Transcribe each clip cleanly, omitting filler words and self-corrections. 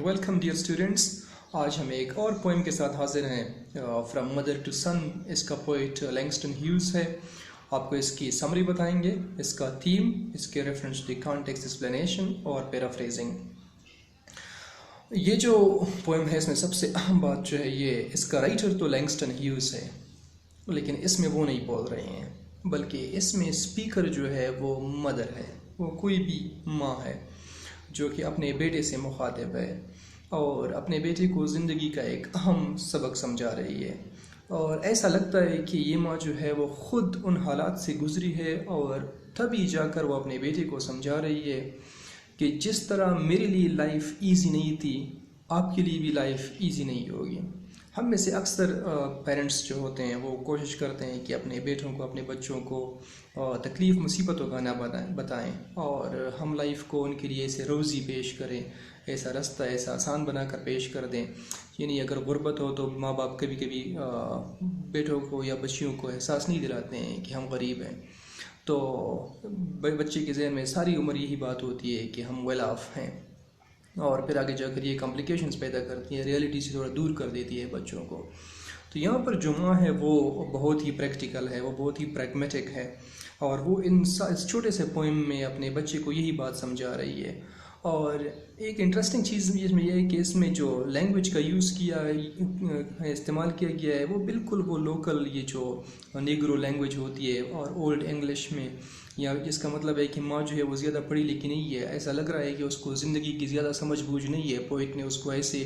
And welcome dear students. आज हम एक और पोएम के साथ हाजिर हैं। फ्रॉम मदर टू सन इसका पोइट लैंगस्टन ह्यूज है। आपको इसकी समरी बताएंगे, इसका थीम, इसके रेफरेंस टू कॉन्टेक्स्ट एक्सप्लेनेशन और पैराफ्रेजिंग। ये जो पोएम है इसमें सबसे अहम बात जो है ये इसका राइटर तो लैंगस्टन ह्यूज है, लेकिन इसमें वो नहीं बोल रहे हैं, बल्कि इसमें स्पीकर जो है वो मदर है, वो कोई भी माँ है जो कि अपने बेटे से मुखातिब है और अपने बेटे को ज़िंदगी का एक अहम सबक समझा रही है। और ऐसा लगता है कि ये माँ जो है वो ख़ुद उन हालात से गुज़री है और तभी जाकर वो अपने बेटे को समझा रही है कि जिस तरह मेरे लिए लाइफ ईजी नहीं थी, आपके लिए भी लाइफ ईजी नहीं होगी। हम में से अक्सर पेरेंट्स जो होते हैं वो कोशिश करते हैं कि अपने बेटों को, अपने बच्चों को तकलीफ़ मुसीबतों का ना बताएं और हम लाइफ को उनके लिए ऐसे रोज़ी पेश करें, ऐसा रास्ता ऐसा आसान बनाकर पेश कर दें। यानी अगर गुर्बत हो तो माँ बाप कभी कभी बेटों को या बच्चियों को एहसास नहीं दिलाते हैं कि हम गरीब हैं, तो बच्चे के ज़हन में सारी उम्र यही बात होती है कि हम वेल ऑफ हैं और फिर आगे जाकर ये कॉम्प्लिकेशंस पैदा करती है, रियलिटी से थोड़ा दूर कर देती है बच्चों को। तो यहाँ पर जो माँ है वो बहुत ही प्रैक्टिकल है, वो बहुत ही प्रैग्मेटिक है और वो इस छोटे से पोएम में अपने बच्चे को यही बात समझा रही है। और एक इंटरेस्टिंग चीज़ इसमें यह है कि इसमें जो लैंग्वेज का यूज़ किया है, इस्तेमाल किया गया है, वो बिल्कुल वो लोकल ये जो नेग्रो लैंग्वेज होती है और ओल्ड इंग्लिश में, या जिसका मतलब है कि माँ जो है वो ज़्यादा पढ़ी लिखी नहीं है। ऐसा लग रहा है कि उसको ज़िंदगी की ज़्यादा समझ बूझ नहीं है। पोइट ने उसको ऐसे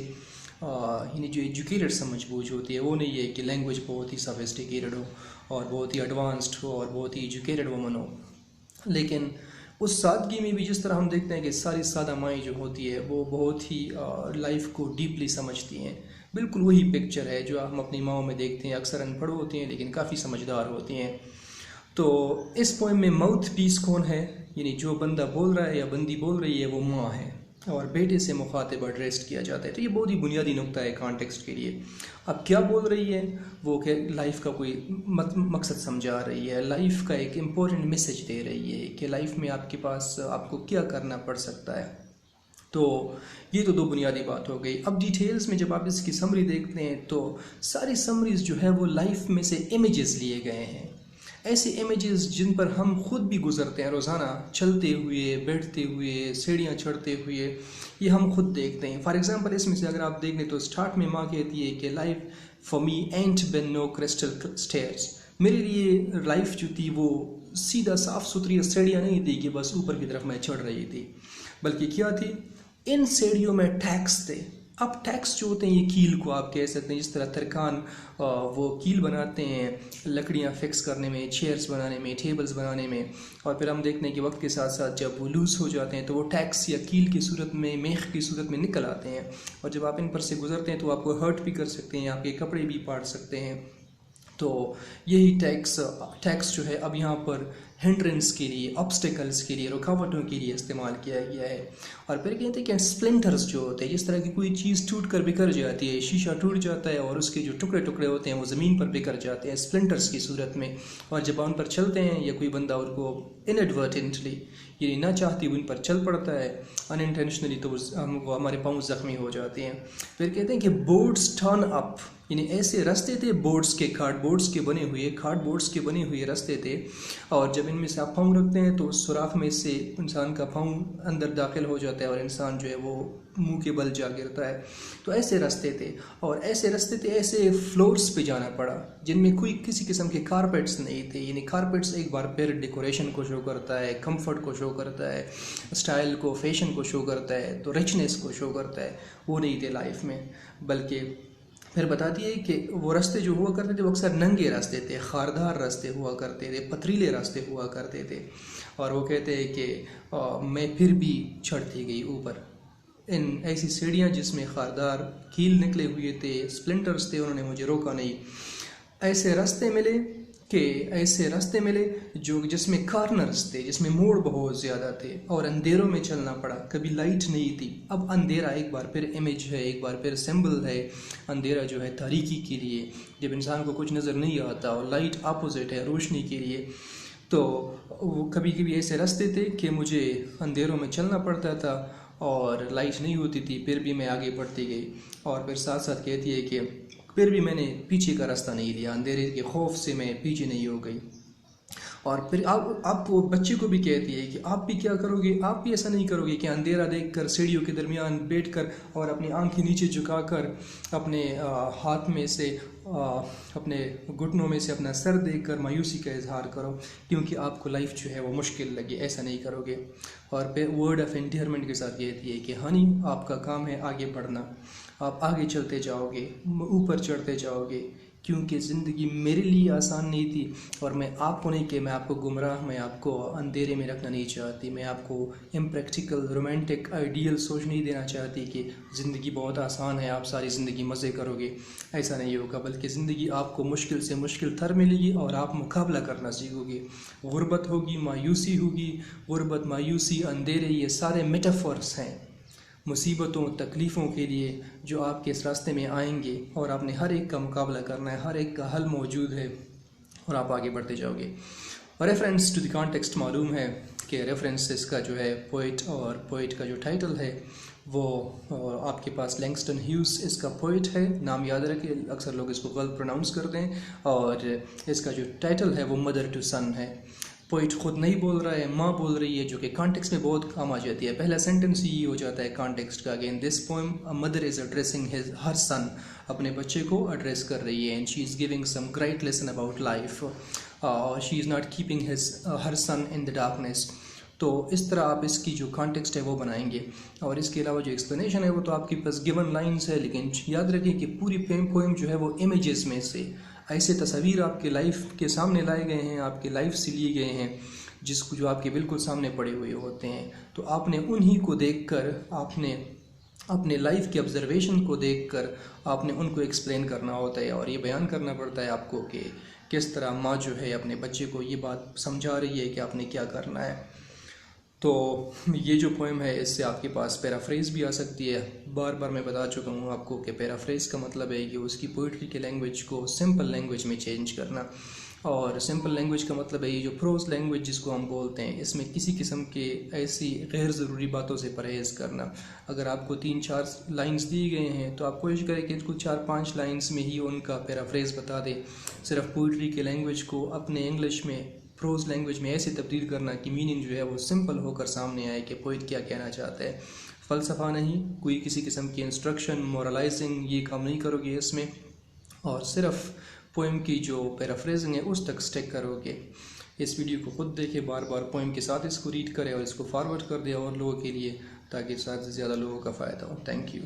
यानी जो एजुकेटेड समझ बूझ होती है वो नहीं है कि लैंग्वेज बहुत ही सोफिस्टिकेटेड हो और बहुत ही एडवांस्ड हो और बहुत ही एजुकेटेड वुमन हो। लेकिन उस सादगी में भी जिस तरह हम देखते हैं कि सारी सादा माएँ जो होती है वो बहुत ही लाइफ को डीपली समझती हैं, बिल्कुल वही पिक्चर है जो हम अपनी माँओं में देखते हैं। अक्सर अनपढ़ होती हैं लेकिन काफ़ी समझदार होती हैं। तो इस पोएम में माउथ पीस कौन है, यानी जो बंदा बोल रहा है या बंदी बोल रही है वो माँ है और बेटे से मुखातिब एड्रेस किया जाता है। तो ये बहुत ही बुनियादी नुक्ता है कॉन्टेक्स्ट के लिए। अब क्या बोल रही है वो, कि लाइफ का कोई मकसद समझा रही है, लाइफ का एक इम्पोर्टेंट मैसेज दे रही है कि लाइफ में आपके पास आपको क्या करना पड़ सकता है। तो ये तो दो बुनियादी बात हो गई। अब डिटेल्स में जब आप इसकी समरी देखते हैं तो सारी समरीज जो है वो लाइफ में से इमेजेस लिए गए हैं, ऐसे इमेजेस जिन पर हम खुद भी गुजरते हैं रोज़ाना, चलते हुए, बैठते हुए, सीढ़ियाँ चढ़ते हुए, ये हम खुद देखते हैं। फॉर एग्जांपल इसमें से अगर आप देख लें तो स्टार्ट में माँ कहती है कि life for me ain't been no crystal stairs. मेरे लिए लाइफ जो थी वो सीधा साफ़ सुथरी सीढ़ियाँ नहीं थी कि बस ऊपर की तरफ मैं चढ़ रही थी, बल्कि क्या थी, इन सीढ़ियों में टैक्स थे। अब टैक्स जो होते हैं ये कील को आप कह सकते हैं, जिस तरह तरखान वो कील बनाते हैं लकड़ियाँ फिक्स करने में, चेयर्स बनाने में, टेबल्स बनाने में, और फिर हम देखते हैं कि वक्त के साथ साथ जब वो लूज़ हो जाते हैं तो वो टैक्स या कील की सूरत में, मेख की सूरत में निकल आते हैं और जब आप इन पर से गुजरते हैं तो आपको हर्ट भी कर सकते हैं, आपके कपड़े भी फाड़ सकते हैं। तो यही टैक्स जो है अब यहाँ पर हिंड्रेंस के लिए, ऑब्स्टिकल्स के लिए, रुकावटों के लिए इस्तेमाल किया गया है। और फिर कहते हैं कि स्प्लिंटर्स जो होते हैं, जिस तरह की कोई चीज़ टूट कर बिखर जाती है, शीशा टूट जाता है और उसके जो टुकड़े टुकड़े होते हैं वो ज़मीन पर बिखर जाते हैं स्प्लिंटर्स की सूरत में, और जब उन पर चलते हैं या कोई बंदा उनको इनएडवर्टेंटली यानी ना चाहती उन पर चल पड़ता है अनइंटेंशनली, तो वो हमारे पाँव ज़ख्मी हो जाते हैं। फिर कहते हैं कि बोर्ड्स टर्न अप, यानी ऐसे रास्ते थे बोर्ड्स के, कार्डबोर्ड्स के बने हुए रास्ते थे, और जब इनमें से आप पाँव रखते हैं तो सुराख में से इंसान का पाँव अंदर दाखिल हो जाता है और इंसान जो है वो मुंह के बल जा गिरता है। तो ऐसे रास्ते थे और ऐसे फ्लोर्स पे जाना पड़ा जिनमें कोई किसी किस्म के कारपेट्स नहीं थे। यानी कारपेट्स एक बार फिर डेकोरेशन को शो करता है, कंफर्ट को शो करता है, स्टाइल को, फैशन को शो करता है, तो रिचनेस को शो करता है, वो नहीं थे लाइफ में। बल्कि फिर बताती है कि वो रास्ते जो हुआ करते थे वो अक्सर नंगे रास्ते थे, खारदार रास्ते हुआ करते थे, पथरीले रास्ते हुआ करते थे। और वो कहते हैं कि मैं फिर भी चढ़ती गई ऊपर इन ऐसी सीढ़ियाँ जिसमें खारदार कील निकले हुए थे, स्प्लिंटर्स थे, उन्होंने मुझे रोका नहीं। ऐसे रास्ते मिले जो जिसमें कॉर्नर्स थे, जिसमें मोड़ बहुत ज़्यादा थे और अंधेरों में चलना पड़ा, कभी लाइट नहीं थी। अब अंधेरा एक बार फिर इमेज है, एक बार फिर सिंबल है। अंधेरा जो है तारीकी के लिए, जब इंसान को कुछ नज़र नहीं आता, और लाइट अपोजिट है रोशनी के लिए। तो वो कभी कभी ऐसे रास्ते थे कि मुझे अंधेरों में चलना पड़ता था और लाइट नहीं होती थी, फिर भी मैं आगे बढ़ती गई। और फिर साथ साथ कहती है कि फिर भी मैंने पीछे का रास्ता नहीं लिया, अंधेरे के खौफ से मैं पीछे नहीं हो गई। और फिर आप वो बच्चे को भी कहती है कि आप भी क्या करोगे, आप भी ऐसा नहीं करोगे कि अंधेरा देखकर सीढ़ियों के दरमियान बैठकर और अपनी आंखें नीचे झुकाकर अपने हाथ में से अपने घुटनों में से अपना सर देखकर मायूसी का इजहार करो क्योंकि आपको लाइफ जो है वो मुश्किल लगे, ऐसा नहीं करोगे। और फिर वर्ड ऑफ एंडियरमेंट के साथ कहती है कि हनी, आपका काम है आगे बढ़ना, आप आगे चलते जाओगे, ऊपर चढ़ते जाओगे, क्योंकि ज़िंदगी मेरे लिए आसान नहीं थी और मैं आपको नहीं कि मैं आपको गुमराह, मैं आपको अंधेरे में रखना नहीं चाहती, मैं आपको इम्प्रैक्टिकल रोमांटिक आइडियल सोच नहीं देना चाहती कि ज़िंदगी बहुत आसान है, आप सारी ज़िंदगी मज़े करोगे। ऐसा नहीं होगा, बल्कि ज़िंदगी आपको मुश्किल से मुश्किल तर मिलेगी और आप मुकाबला करना सीखोगे। गुर्बत होगी, मायूसी होगी, गुर्बत, मायूसी, अंधेरे, ये सारे मेटाफर्स हैं मुसीबतों, तकलीफ़ों के लिए जो आपके इस रास्ते में आएंगे और आपने हर एक का मुकाबला करना है, हर एक का हल मौजूद है और आप आगे बढ़ते जाओगे। और रेफरेंस टू द कॉन्टेक्स्ट मालूम है कि रेफरेंस इसका जो है पोइट और पोइट का जो टाइटल है वो आपके पास लैंगस्टन ह्यूज इसका पोइट है, नाम याद रखें, अक्सर लोग इसको गलत प्रोनाउंस करते हैं। और इसका जो टाइटल है वो मदर टू सन है। पोइट खुद नहीं बोल रहा है, माँ बोल रही है, जो कि कॉन्टेक्स्ट में बहुत काम आ जाती है। पहला सेंटेंस ही हो जाता है कॉन्टेक्स्ट का। Again this poem, a mother is addressing her son, अपने बच्चे को एड्रेस कर रही है। And she is giving some great lesson about life. She is not keeping her son in the darkness. तो इस तरह आप इसकी जो कॉन्टेक्स्ट है वो बनाएंगे। और इसके अलावा जो एक्सप्लेनेशन है वो तो आपके पास गिवन लाइन्स है, लेकिन याद रखिए कि पूरी पोएम जो है वो इमेजेस में से ऐसे तस्वीर आपके लाइफ के सामने लाए गए हैं, आपके लाइफ से लिए गए हैं, जिसको जो आपके बिल्कुल सामने पड़े हुए होते हैं। तो आपने उन्हीं को देखकर, आपने अपने लाइफ के ऑब्जर्वेशन को देखकर आपने उनको एक्सप्लेन करना होता है और ये बयान करना पड़ता है आपको कि किस तरह माँ जो है अपने बच्चे को ये बात समझा रही है कि आपने क्या करना है। तो ये जो पोएम है इससे आपके पास पैराफ्रेज भी आ सकती है। बार बार मैं बता चुका हूँ आपको कि पैराफ्रेज का मतलब है कि उसकी पोइट्री के लैंग्वेज को सिंपल लैंग्वेज में चेंज करना। और सिंपल लैंग्वेज का मतलब है ये जो प्रोज लैंग्वेज जिसको हम बोलते हैं, इसमें किसी किस्म के ऐसी गैर ज़रूरी बातों से परहेज़ करना। अगर आपको 3-4 लाइंस दी गए हैं तो आप कोशिश करें कि इसको 4-5 लाइंस में ही उनका पैराफ्रेज बता दें। सिर्फ पोइट्री के लैंग्वेज को अपने इंग्लिश में, प्रोज लैंग्वेज में ऐसे तब्दील करना कि मीनिंग जो है वो सिंपल होकर सामने आए कि पोइट क्या कहना चाहता है। फ़लसफ़ा नहीं, कोई किसी किस्म की इंस्ट्रक्शन, मोरलाइजिंग, ये काम नहीं करोगे इसमें। और सिर्फ पोएम की जो पैराफ्रेजिंग है उस तक स्टिक करोगे। इस वीडियो को खुद देखें, बार बार पोएम के साथ इसको रीड करें और इसको फॉरवर्ड कर दें और लोगों के लिए, ताकि ज़्यादा से ज़्यादा लोगों का फ़ायदा हो। Thank you.